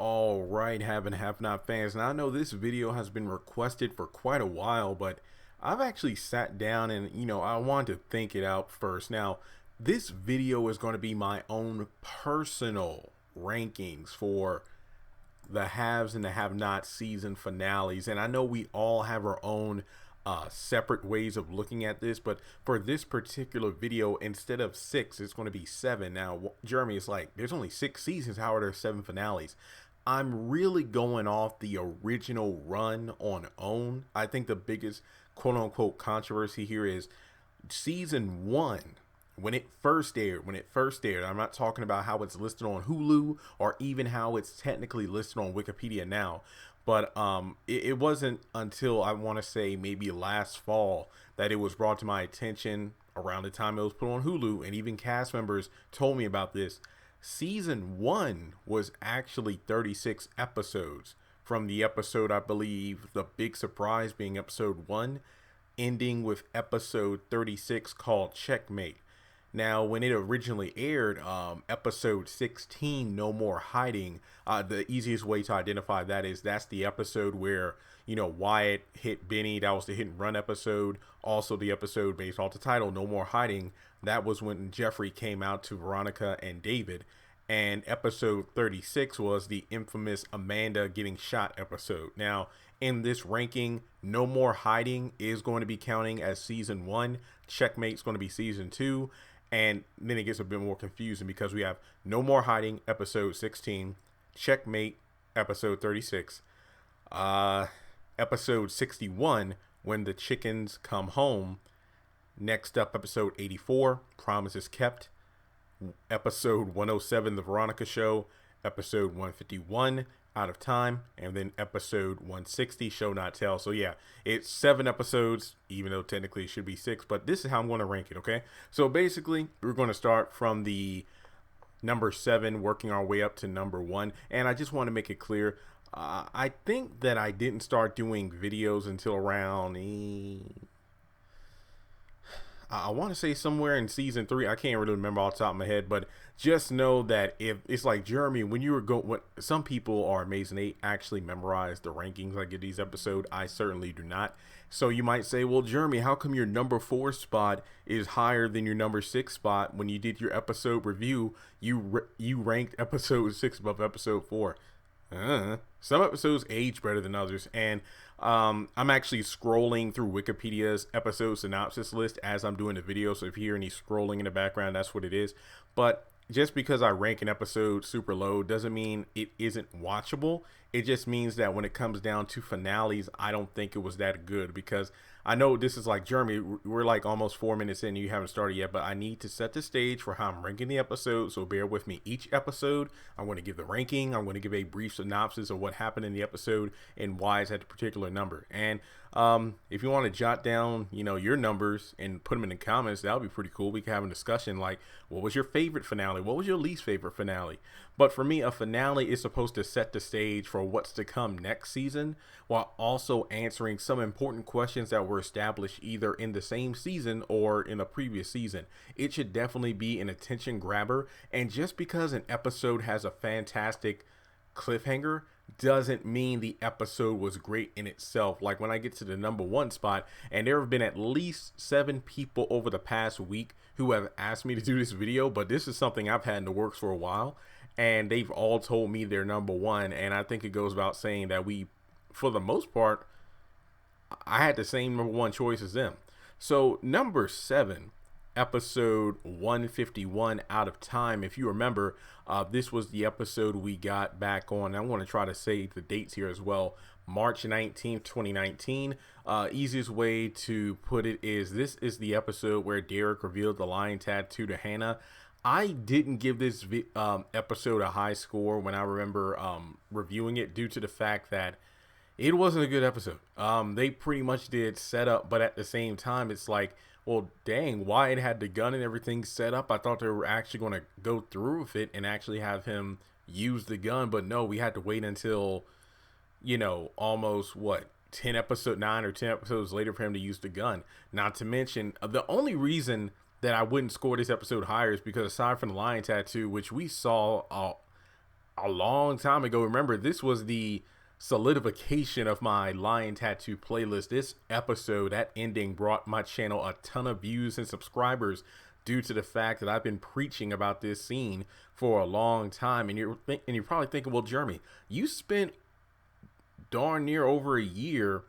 All right, have and have not fans. Now I know this video has been requested for quite a while, but I've actually sat down and I wanted to think it out first. Now, this video is going to be my own personal rankings for the haves and the have not season finales, and I know we all have our own separate ways of looking at this, but for this particular video, instead of six, it's going to be seven. Now Jeremy is like, there's only six seasons, how are there seven finales? I'm really going off the original run on OWN. I think the biggest quote unquote controversy here is season one, when it first aired. I'm not talking about how it's listed on Hulu or even how it's technically listed on Wikipedia now, but it wasn't until I want to say maybe last fall that it was brought to my attention around the time it was put on Hulu, and even cast members told me about this. Season one was actually 36 episodes, from the episode, I believe, the big surprise being episode one, ending with episode 36 called Checkmate. Now, when it originally aired, episode 16, No More Hiding, the easiest way to identify that is that's the episode where, Wyatt hit Benny. That was the hit and run episode. Also, the episode based off the title, No More Hiding, that was when Jeffrey came out to Veronica and David. And episode 36 was the infamous Amanda getting shot episode. Now, in this ranking, No More Hiding is going to be counting as season one. Checkmate's going to be season two. And then it gets a bit more confusing because we have No More Hiding, episode 16, Checkmate, episode 36, episode 61, When the Chickens Come Home. Next up, episode 84, Promises Kept, episode 107, The Veronica Show, episode 151, Out of Time, and then episode 160, Show Not Tell. So yeah, it's 7 episodes, even though technically it should be 6, but this is how I'm going to rank it, okay? So basically, we're going to start from the number 7, working our way up to number 1, and I just want to make it clear, I think that I didn't start doing videos until around I want to say somewhere in season 3. I can't really remember off the top of my head, but just know that if it's like Jeremy, when you were going, some people are amazing. They actually memorize the rankings I give these episodes. I certainly do not. So you might say, well, Jeremy, how come your number 4 spot is higher than your number 6 spot? When you did your episode review, you ranked episode 6 above episode 4. Some episodes age better than others, and I'm actually scrolling through Wikipedia's episode synopsis list as I'm doing the video, so if you hear any scrolling in the background, that's what it is. But just because I rank an episode super low doesn't mean it isn't watchable. It just means that when it comes down to finales, I don't think it was that good, because I know this is like, Jeremy, we're like almost 4 minutes in and you haven't started yet, but I need to set the stage for how I'm ranking the episode, so bear with me. Each episode, I'm going to give the ranking, I'm going to give a brief synopsis of what happened in the episode and why it's at a particular number. And if you want to jot down, your numbers and put them in the comments, that would be pretty cool. We can have a discussion like, what was your favorite finale? What was your least favorite finale? But for me, a finale is supposed to set the stage for what's to come next season, while also answering some important questions that were established either in the same season or in a previous season. It should definitely be an attention grabber. And just because an episode has a fantastic cliffhanger doesn't mean the episode was great in itself. Like when I get to the number 1 spot, and there have been at least 7 people over the past week who have asked me to do this video, but this is something I've had in the works for a while, and they've all told me they're number 1. And I think it goes without saying that we, for the most part, I had the same number 1 choice as them. So number 7, episode 151, Out of Time. If you remember, this was the episode we got back on. I want to try to say the dates here as well. March 19th, 2019. Easiest way to put it is, this is the episode where Derek revealed the lion tattoo to Hannah. I didn't give this episode a high score when I remember reviewing it, due to the fact that it wasn't a good episode. They pretty much did setup, but at the same time, it's like, well, dang, Wyatt had the gun and everything set up. I thought they were actually going to go through with it and actually have him use the gun, but no, we had to wait until, almost 9 or 10 episodes later for him to use the gun. Not to mention, the only reason that I wouldn't score this episode higher is because aside from the lion tattoo, which we saw a long time ago. Remember, this was the solidification of my lion tattoo playlist. This episode, that ending, brought my channel a ton of views and subscribers due to the fact that I've been preaching about this scene for a long time. And you're probably thinking, well, Jeremy, you spent darn near over a year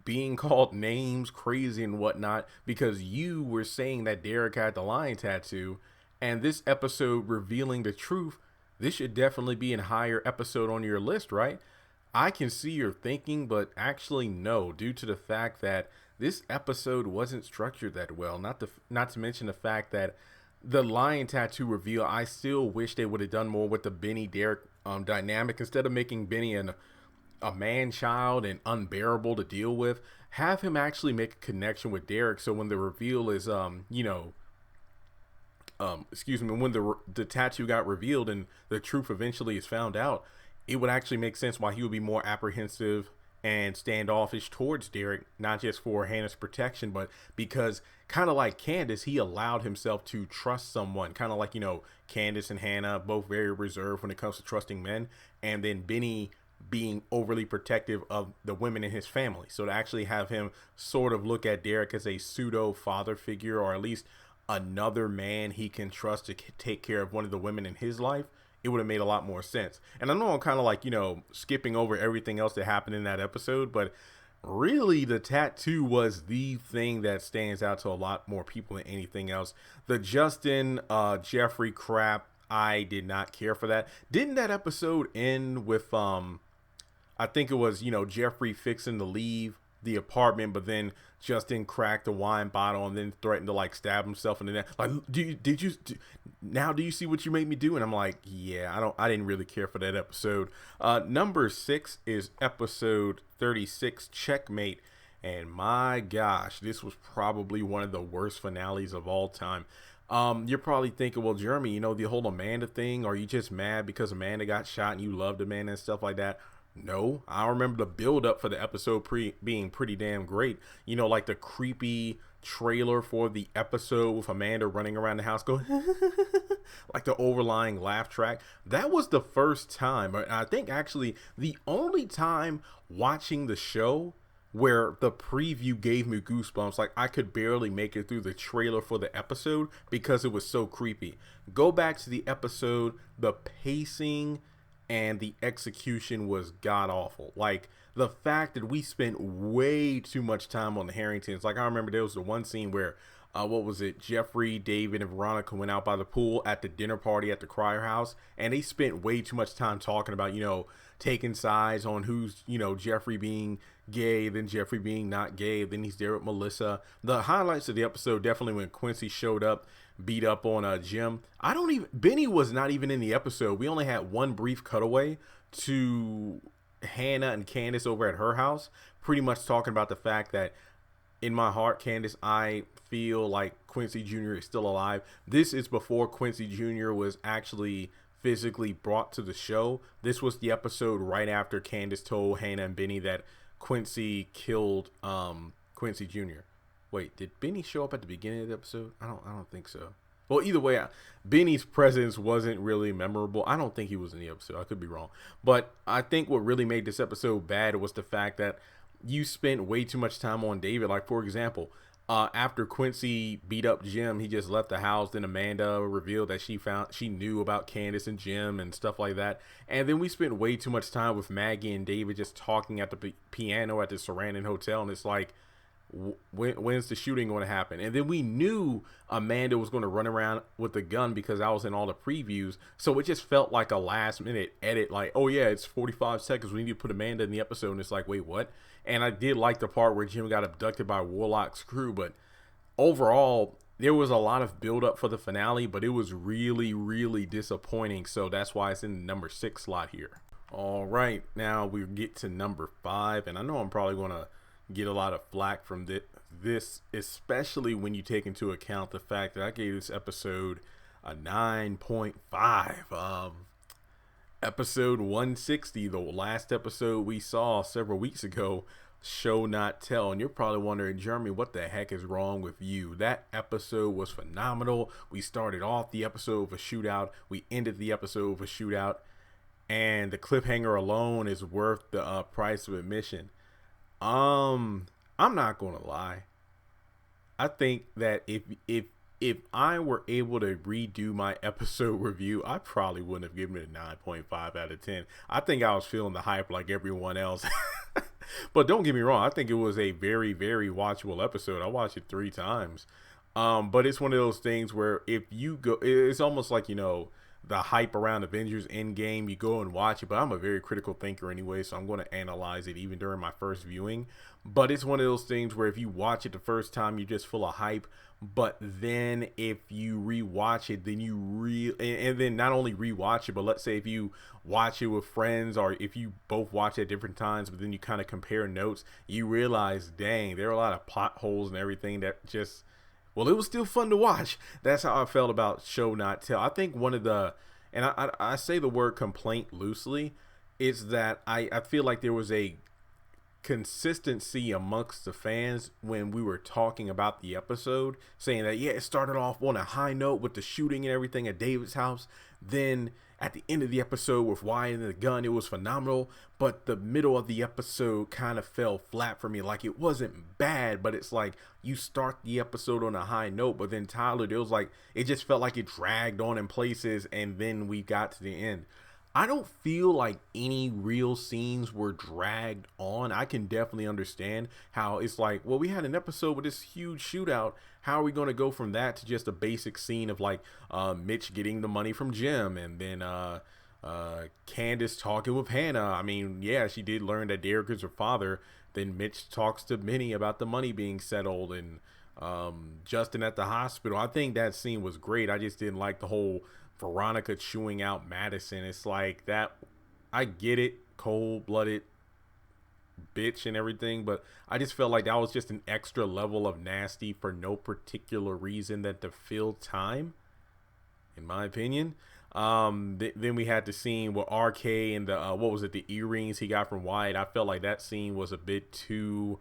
being called names, crazy and whatnot, because you were saying that Derek had the lion tattoo, and this episode revealing the truth, this should definitely be a higher episode on your list, right? I can see your thinking, but actually no, due to the fact that this episode wasn't structured that well. Not to mention the fact that the lion tattoo reveal, I still wish they would have done more with the Benny Derek dynamic. Instead of making Benny a man child and unbearable to deal with, have him actually make a connection with Derek. So when the reveal is when the tattoo got revealed and the truth eventually is found out, it would actually make sense why he would be more apprehensive and standoffish towards Derek, not just for Hannah's protection, but because, kind of like Candace, he allowed himself to trust someone, kind of like, Candace and Hannah, both very reserved when it comes to trusting men, and then Benny being overly protective of the women in his family. So to actually have him sort of look at Derek as a pseudo father figure, or at least another man he can trust to take care of one of the women in his life, it would have made a lot more sense. And I know I'm kind of like, skipping over everything else that happened in that episode, but really the tattoo was the thing that stands out to a lot more people than anything else. The Justin Jeffrey crap, I did not care for that. Didn't that episode end with I think it was, Jeffrey fixing to leave the apartment, but then Justin cracked a wine bottle and then threatened to stab himself in the neck. Like, do you see what you made me do? And I'm like, yeah, I didn't really care for that episode. Number 6 is episode 36, Checkmate. And my gosh, this was probably one of the worst finales of all time. You're probably thinking, well, Jeremy, the whole Amanda thing, are you just mad because Amanda got shot and you loved Amanda and stuff like that? No, I remember the build up for the episode being pretty damn great. Like the creepy trailer for the episode with Amanda running around the house going like the overlying laugh track. That was the first time, I think actually the only time watching the show where the preview gave me goosebumps. Like, I could barely make it through the trailer for the episode because it was so creepy. Go back to the episode, the pacing and the execution was god awful. Like, the fact that we spent way too much time on the Harringtons. Like, I remember there was the one scene where Jeffrey, David, and Veronica went out by the pool at the dinner party at the Crier house, and they spent way too much time talking about, taking sides on who's, Jeffrey being gay, then Jeffrey being not gay, then he's there with Melissa. The highlights of the episode definitely when Quincy showed up, beat up on Jim. Benny was not even in the episode. We only had one brief cutaway to Hannah and Candace over at her house, pretty much talking about the fact that, in my heart, Candace, I feel like Quincy Jr. is still alive. This is before Quincy Jr. was actually physically brought to the show. This was the episode right after Candace told Hannah and Benny that Quincy killed Quincy Jr. Wait, did Benny show up at the beginning of the episode? I don't think so. Well, either way, Benny's presence wasn't really memorable. I don't think he was in the episode. I could be wrong. But I think what really made this episode bad was the fact that you spent way too much time on David. Like, for example, after Quincy beat up Jim, he just left the house. Then Amanda revealed that she knew about Candace and Jim and stuff like that. And then we spent way too much time with Maggie and David just talking at the piano at the Sarandon Hotel. And it's like, when's the shooting going to happen? And then we knew Amanda was going to run around with the gun because I was in all the previews. So it just felt like a last minute edit. Like, oh yeah, it's 45 seconds. We need to put Amanda in the episode. And it's like, wait, what? And I did like the part where Jim got abducted by Warlock's crew. But overall, there was a lot of build up for the finale, but it was really, really disappointing. So that's why it's in the number 6 slot here. All right, now we get to number 5. And I know I'm probably going to get a lot of flack from this, especially when you take into account the fact that I gave this episode a 9.5. Episode 160, the last episode we saw several weeks ago, Show Not Tell. And you're probably wondering, Jeremy, what the heck is wrong with you? That episode was phenomenal. We started off the episode with a shootout. We ended the episode with a shootout. and the cliffhanger alone is worth the price of admission. I'm not gonna lie. I think that if I were able to redo my episode review, I probably wouldn't have given it a 9.5 out of 10. I think I was feeling the hype like everyone else. But don't get me wrong, I think it was a very, very watchable episode. I watched it 3 times. But it's one of those things where if you go, it's almost like, the hype around Avengers Endgame, you go and watch it, but I'm a very critical thinker anyway, so I'm going to analyze it even during my first viewing. But it's one of those things where if you watch it the first time, you're just full of hype. But then if you rewatch it, then and then not only rewatch it, but let's say if you watch it with friends or if you both watch it at different times, but then you kind of compare notes, you realize, dang, there are a lot of plot holes and everything that just, well, it was still fun to watch. That's how I felt about Show Not Tell. I think one of the, and I say the word complaint loosely, is that I feel like there was a consistency amongst the fans when we were talking about the episode, saying that, yeah, it started off on a high note with the shooting and everything at David's house. Then at the end of the episode with Wyatt and the gun, it was phenomenal. But the middle of the episode kind of fell flat for me. Like, it wasn't bad, but it's like you start the episode on a high note, but then Tyler, it was like, it just felt like it dragged on in places, and then we got to the end. I don't feel like any real scenes were dragged on. I can definitely understand how it's like, well, we had an episode with this huge shootout. How are we going to go from that to just a basic scene of like Mitch getting the money from Jim, and then Candace talking with Hannah? I mean, yeah, she did learn that Derek is her father. Then Mitch talks to Minnie about the money being settled, and Justin at the hospital. I think that scene was great. I just didn't like the whole Veronica chewing out Madison. It's like that. I get it, cold-blooded bitch and everything, but I just felt like that was just an extra level of nasty for no particular reason than to fill time, in my opinion. Then we had the scene with RK and the what was it, the earrings he got from Wyatt. I felt like that scene was a bit too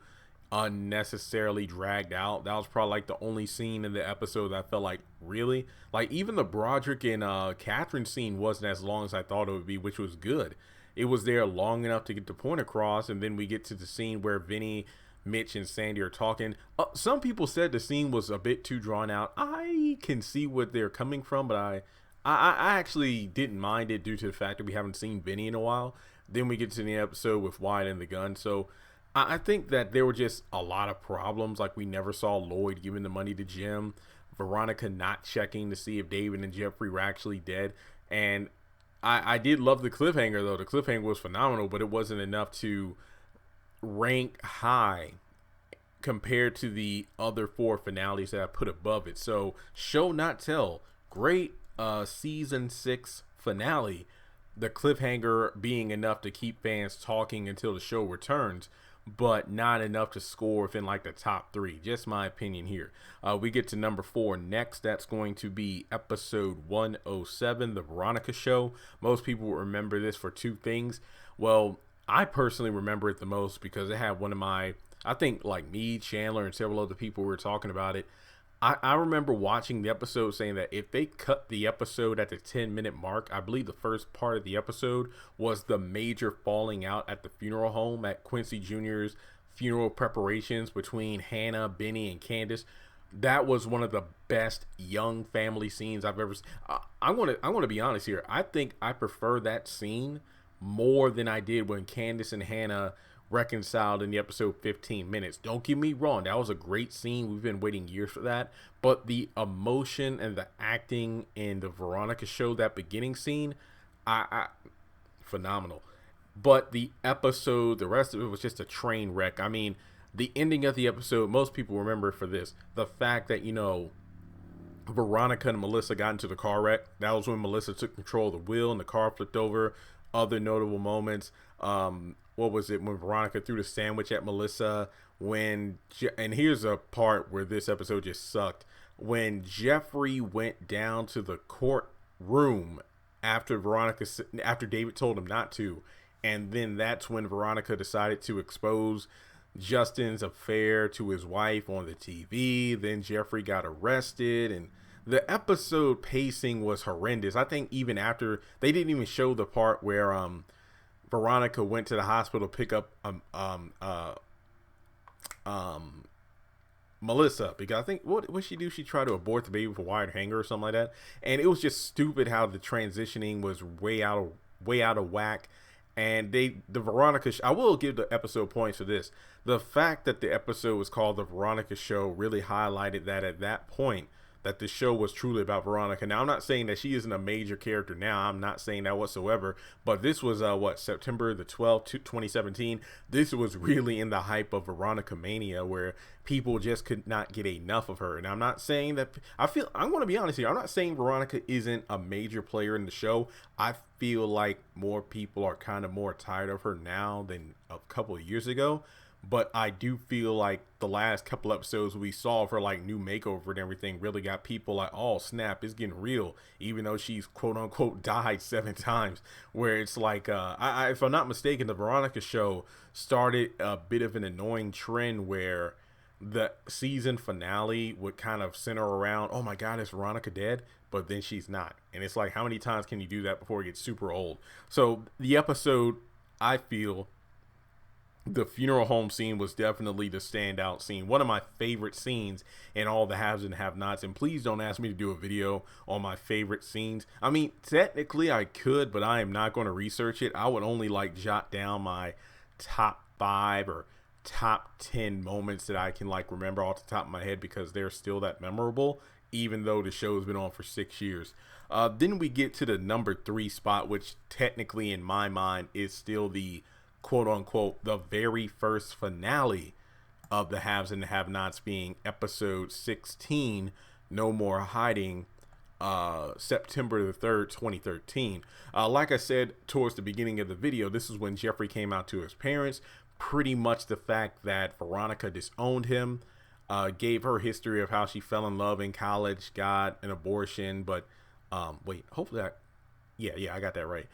unnecessarily dragged out. That was probably like the only scene in the episode that I felt like, really, like even the Broderick and Catherine scene wasn't as long as I thought it would be, which was good. It was there long enough to get the point across, and then we get to the scene where Vinny, Mitch, and Sandy are talking. Some people said the scene was a bit too drawn out. I can see what they're coming from, but I actually didn't mind it due to the fact that we haven't seen Vinny in a while. Then we get to the episode with Wyatt and the gun. So I think that there were just a lot of problems. Like, we never saw Lloyd giving the money to Jim, Veronica not checking to see if David and Jeffrey were actually dead. And I did love the cliffhanger, though. The cliffhanger was phenomenal, but it wasn't enough to rank high compared to the other 4 finales that I put above it. So, Show Not Tell, great season 6 finale. The cliffhanger being enough to keep fans talking until the show returns, but not enough to score within like the top 3. Just my opinion here. We get to number 4 next. That's going to be episode 107, The Veronica Show. Most people will remember this for 2 things. Well, I personally remember it the most because it had one of my, I think like me, Chandler, and several other people were talking about it. I remember watching the episode saying that if they cut the episode at the 10-minute mark, I believe the first part of the episode was the major falling out at the funeral home at Quincy Jr.'s funeral preparations between Hannah, Benny, and Candace. That was one of the best young family scenes I've ever seen. I want to be honest here. I think I prefer that scene more than I did when Candace and Hannah reconciled in the episode 15 minutes. Don't get me wrong, that was a great scene. We've been waiting years for that, but the emotion and the acting in the Veronica Show, that beginning scene, I phenomenal. But the episode, the rest of it was just a train wreck. I mean, the ending of the episode, most people remember for this, the fact that, Veronica and Melissa got into the car wreck. That was when Melissa took control of the wheel and the car flipped over. Other notable moments, what was it, when Veronica threw the sandwich at Melissa, and here's a part where this episode just sucked, when Jeffrey went down to the courtroom after David told him not to, and then that's when Veronica decided to expose Justin's affair to his wife on the TV. Then Jeffrey got arrested, and the episode pacing was horrendous. I think even after they didn't even show the part where Veronica went to the hospital to pick up um Melissa, because I think what she do? She tried to abort the baby with a wired hanger or something like that, and it was just stupid how the transitioning was way out of whack. And the Veronica, I will give the episode points for this. The fact that the episode was called The Veronica Show really highlighted that at that point that the show was truly about Veronica. Now, I'm not saying that she isn't a major character now. I'm not saying that whatsoever. But this was, September the 12th, 2017. This was really in the hype of Veronica Mania, where people just could not get enough of her. And I'm not saying that, I'm going to be honest here. I'm not saying Veronica isn't a major player in the show. I feel like more people are kind of more tired of her now than a couple of years ago. But I do feel like the last couple episodes we saw of her, like, new makeover and everything, really got people like, oh snap, it's getting real, even though she's quote unquote died 7 times. Where it's like, if I'm not mistaken, the Veronica Show started a bit of an annoying trend where the season finale would kind of center around, oh my god, is Veronica dead? But then she's not. And it's like, how many times can you do that before it gets super old? So the episode, I feel, the funeral home scene was definitely the standout scene. One of my favorite scenes in all the haves and have-nots. And please don't ask me to do a video on my favorite scenes. I mean, technically I could, but I am not going to research it. I would only like jot down my top 5 or top 10 moments that I can like remember off the top of my head, because they're still that memorable, even though the show's been on for 6 years. Then we get to the number 3 spot, which technically in my mind is still the quote unquote the very first finale of the haves and the have-nots, being episode 16, No More Hiding, September the 3rd, 2013. Like I said towards the beginning of the video, this is when Jeffrey came out to his parents. Pretty much the fact that Veronica disowned him, gave her history of how she fell in love in college, got an abortion, but wait, hopefully I got that right.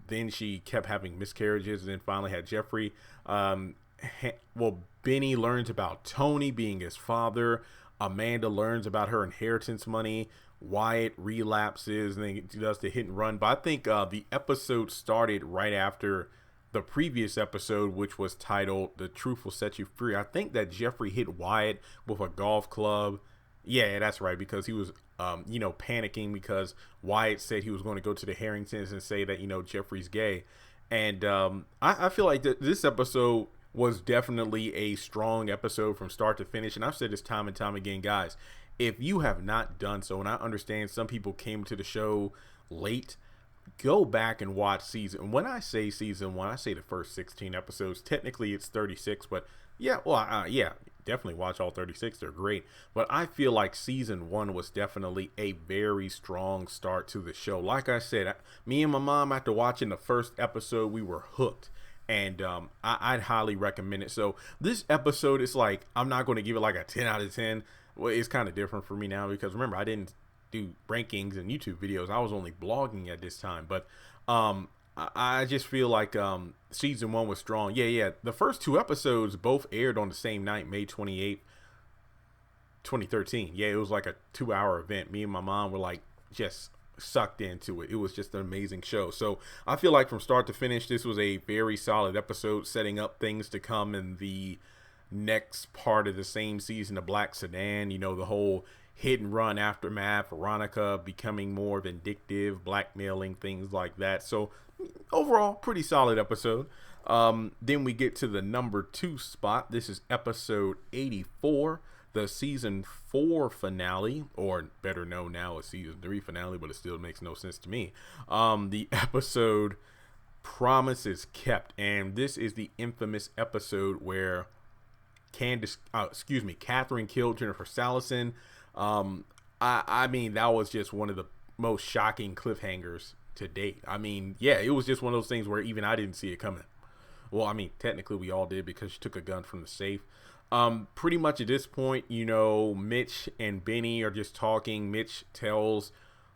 Then she kept having miscarriages, and then finally had Jeffrey. Benny learns about Tony being his father. Amanda learns about her inheritance money. Wyatt relapses, and then he does the hit and run. But I think the episode started right after the previous episode, which was titled "The Truth Will Set You Free." I think that Jeffrey hit Wyatt with a golf club. Yeah, that's right, because he was, panicking because Wyatt said he was going to go to the Harringtons and say that, Jeffrey's gay. And I feel like this episode was definitely a strong episode from start to finish. And I've said this time and time again, guys, if you have not done so, and I understand some people came to the show late, go back and watch season. When I say season 1, I say the first 16 episodes. Technically, it's 36, but yeah, definitely watch all 36. They're great. But I feel like season 1 was definitely a very strong start to the show. Like I said, me and my mom, after watching the first episode, we were hooked. And I'd highly recommend it. So this episode is like, I'm not going to give it like a 10 out of 10. Well, it's kind of different for me now, because remember, I didn't do rankings and YouTube videos. I was only blogging at this time. But I just feel like season 1 was strong. Yeah. The first 2 episodes both aired on the same night, May 28th, 2013. Yeah, it was like a 2-hour event. Me and my mom were like just sucked into it. It was just an amazing show. So I feel like from start to finish, this was a very solid episode, setting up things to come in the next part of the same season of Black Sedan. The whole hit and run aftermath, Veronica becoming more vindictive, blackmailing, things like that. So overall, pretty solid episode. Then we get to the number 2 spot. This is episode 84, the season 4 finale, or better known now as season 3 finale, but it still makes no sense to me. The episode Promises Kept, and this is the infamous episode where Catherine killed Jennifer Salison. I mean, that was just one of the most shocking cliffhangers to date. I mean, yeah, it was just one of those things where even I didn't see it coming. Well, I mean, technically we all did, because she took a gun from the safe. Pretty much at this point, Mitch and Benny are just talking. Mitch tells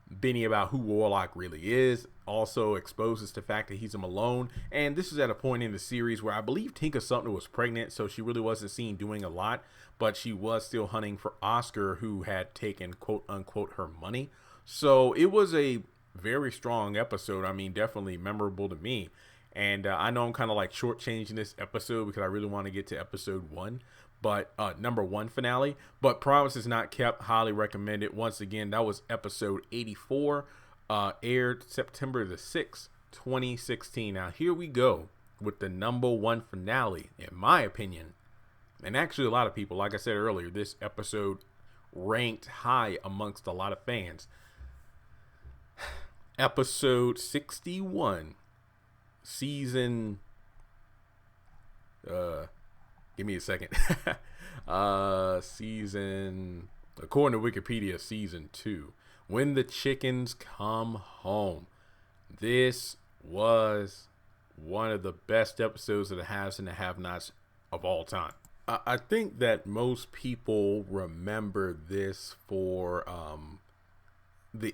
Benny about who Warlock really is. also exposes the fact that he's a Malone. And this is at a point in the series where I believe Tinka Sumter was pregnant, so she really wasn't seen doing a lot, but she was still hunting for Oscar, who had taken quote unquote her money. So it was a very strong episode. I mean, definitely memorable to me. And I know I'm kind of like shortchanging this episode because I really want to get to episode 1, but number 1 finale. But Promises Not Kept, highly recommended. Once again, that was episode 84, aired September the 6th, 2016. Now here we go with the number 1 finale, in my opinion. And actually, a lot of people, like I said earlier, this episode ranked high amongst a lot of fans. Episode 61. Season give me a second. Season, according to Wikipedia, season 2, When the Chickens Come Home. This was one of the best episodes of the Haves and the Have-Nots of all time. I think that most people remember this for the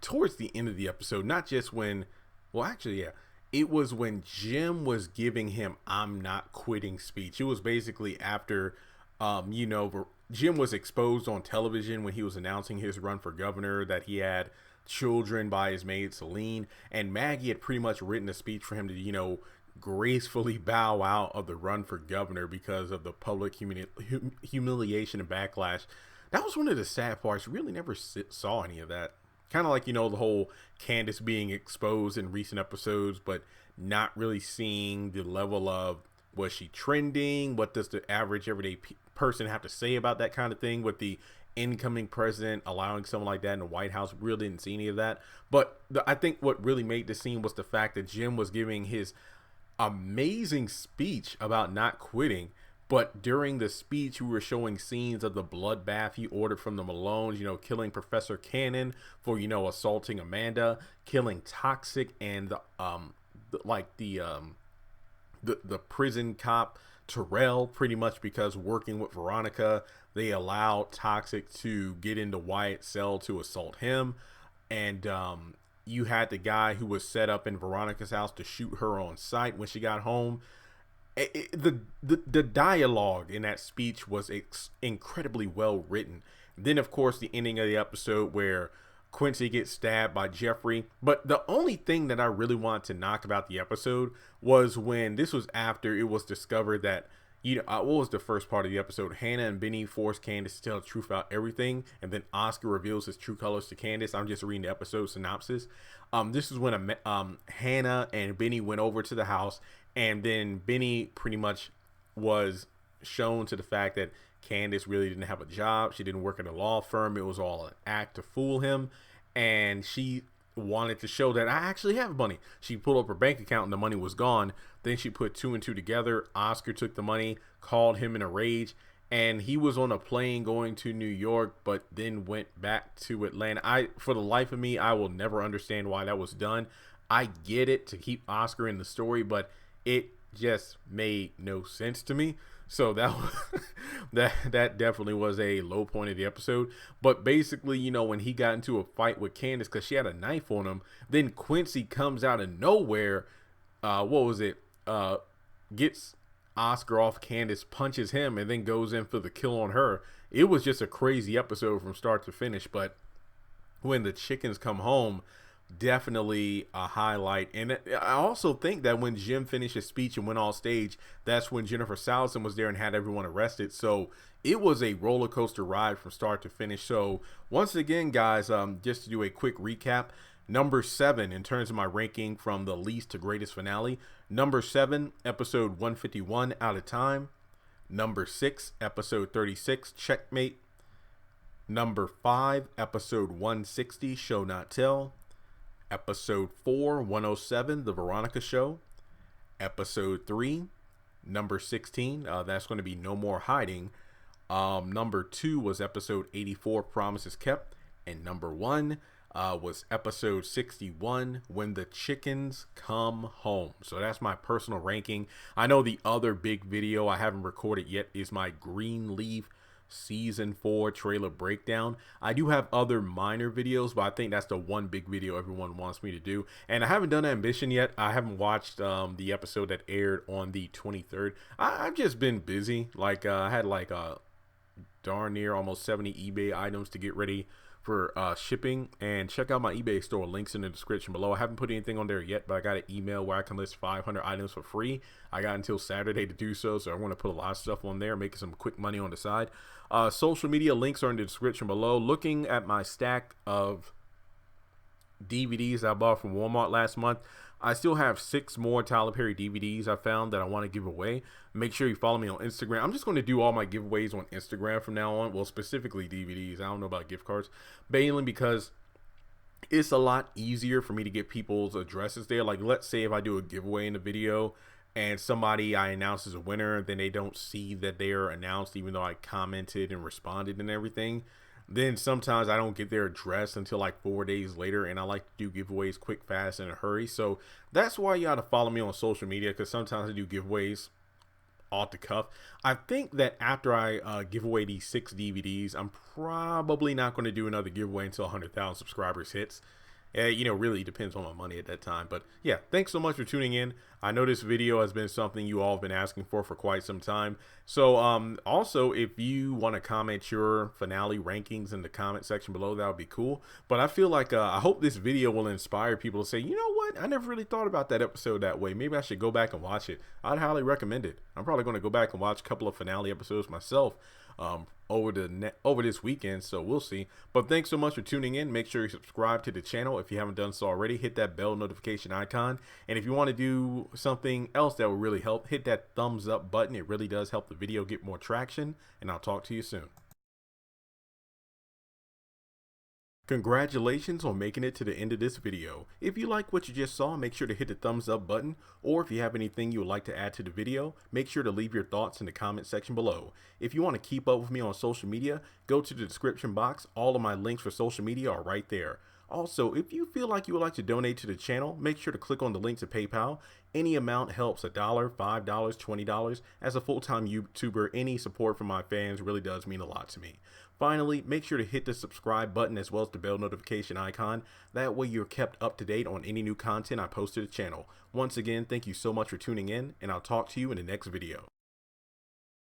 towards the end of the episode, not just when, well, actually, yeah. It was when Jim was giving him "I'm not quitting" speech. It was basically after, Jim was exposed on television when he was announcing his run for governor that he had children by his maid Celine, and Maggie had pretty much written a speech for him to, gracefully bow out of the run for governor because of the public humiliation and backlash. That was one of the sad parts. You really never saw any of that. Kind of like, the whole Candace being exposed in recent episodes, but not really seeing the level of, was she trending? What does the average everyday person have to say about that kind of thing? With the incoming president allowing someone like that in the White House, really didn't see any of that. But I think what really made the scene was the fact that Jim was giving his amazing speech about not quitting. But during the speech, we were showing scenes of the bloodbath he ordered from the Malones, killing Professor Cannon for, assaulting Amanda, killing Toxic and the prison cop Terrell, pretty much because working with Veronica, they allowed Toxic to get into Wyatt's cell to assault him. And you had the guy who was set up in Veronica's house to shoot her on sight when she got home. The dialogue in that speech was incredibly well written. Then, of course, the ending of the episode where Quincy gets stabbed by Jeffrey. But the only thing that I really wanted to knock about the episode was when this was after it was discovered that, what was the first part of the episode? Hannah and Benny force Candace to tell the truth about everything, and then Oscar reveals his true colors to Candace. I'm just reading the episode synopsis. This is when Hannah and Benny went over to the house. And then Benny pretty much was shown to the fact that Candace really didn't have a job. She didn't work at a law firm. It was all an act to fool him. And she wanted to show that I actually have money. She pulled up her bank account and the money was gone. Then she put 2 and 2 together. Oscar took the money, called him in a rage. And he was on a plane going to New York, but then went back to Atlanta. For the life of me, I will never understand why that was done. I get it to keep Oscar in the story, but it just made no sense to me. So that that definitely was a low point of the episode. But basically, when he got into a fight with Candace because she had a knife on him, then Quincy comes out of nowhere. Gets Oscar off Candace, punches him, and then goes in for the kill on her. It was just a crazy episode from start to finish. But when the chickens come home, definitely a highlight. And I also think that when Jim finished his speech and went on stage, that's when Jennifer Salson was there and had everyone arrested. So it was a roller coaster ride from start to finish. So once again, guys, just to do a quick recap, number 7 in terms of my ranking from the least to greatest finale. Number 7, episode 151, Out of Time. Number 6, episode 36, Checkmate. Number 5, episode 160, Show Not Tell. Episode 4, 107, The Veronica Show. Episode 3, number 16, that's going to be No More Hiding. Number 2 was episode 84, Promises Kept. And number 1 was episode 61, When the Chickens Come Home. So that's my personal ranking. I know the other big video I haven't recorded yet is my Greenleaf season 4 trailer breakdown. I do have other minor videos, but I think that's the one big video everyone wants me to do. And I haven't done Ambition yet. I haven't watched the episode that aired on the 23rd. I've just been busy. Like I had like darn near almost 70 eBay items to get ready for shipping. And check out my eBay store, links in the description below. I haven't put anything on there yet, but I got an email where I can list 500 items for free. I got until Saturday to do so, so I want to put a lot of stuff on there, making some quick money on the side. Social media links are in the description below. Looking at my stack of DVDs I bought from Walmart last month, I still have 6 more Tyler Perry DVDs I found that I want to give away. Make sure you follow me on Instagram. I'm just going to do all my giveaways on Instagram from now on. Well, specifically DVDs. I don't know about gift cards. Mainly because it's a lot easier for me to get people's addresses there. Like, let's say if I do a giveaway in the video and somebody I announce as a winner, then they don't see that they are announced even though I commented and responded and everything. Then sometimes I don't get their address until like 4 days later, and I like to do giveaways quick, fast, in a hurry. So that's why you got to follow me on social media, because sometimes I do giveaways off the cuff. I think that after I give away these 6 DVDs, I'm probably not going to do another giveaway until 100,000 subscribers hits. You know, really depends on my money at that time. But yeah, thanks so much for tuning in. I know this video has been something you all have been asking for quite some time. So also, if you want to comment your finale rankings in the comment section below, that would be cool. But I feel like I hope this video will inspire people to say, you know what, I never really thought about that episode that way. Maybe I should go back and watch it. I'd highly recommend it. I'm probably going to go back and watch a couple of finale episodes myself over this weekend, so we'll see. But thanks so much for tuning in. Make sure you subscribe to the channel if you haven't done so already. Hit that bell notification icon, and if you want to do something else that will really help, hit that thumbs up button. It really does help the video get more traction, and I'll talk to you soon. Congratulations on making it to the end of this video. If you like what you just saw, make sure to hit the thumbs up button, or if you have anything you would like to add to the video, make sure to leave your thoughts in the comment section below. If you want to keep up with me on social media, go to the description box. All of my links for social media are right there. Also, if you feel like you would like to donate to the channel, make sure to click on the link to PayPal. Any amount helps. $1, $5, $20. As a full-time YouTuber, any support from my fans really does mean a lot to me. Finally, make sure to hit the subscribe button as well as the bell notification icon. That way you're kept up to date on any new content I post to the channel. Once again, thank you so much for tuning in, and I'll talk to you in the next video.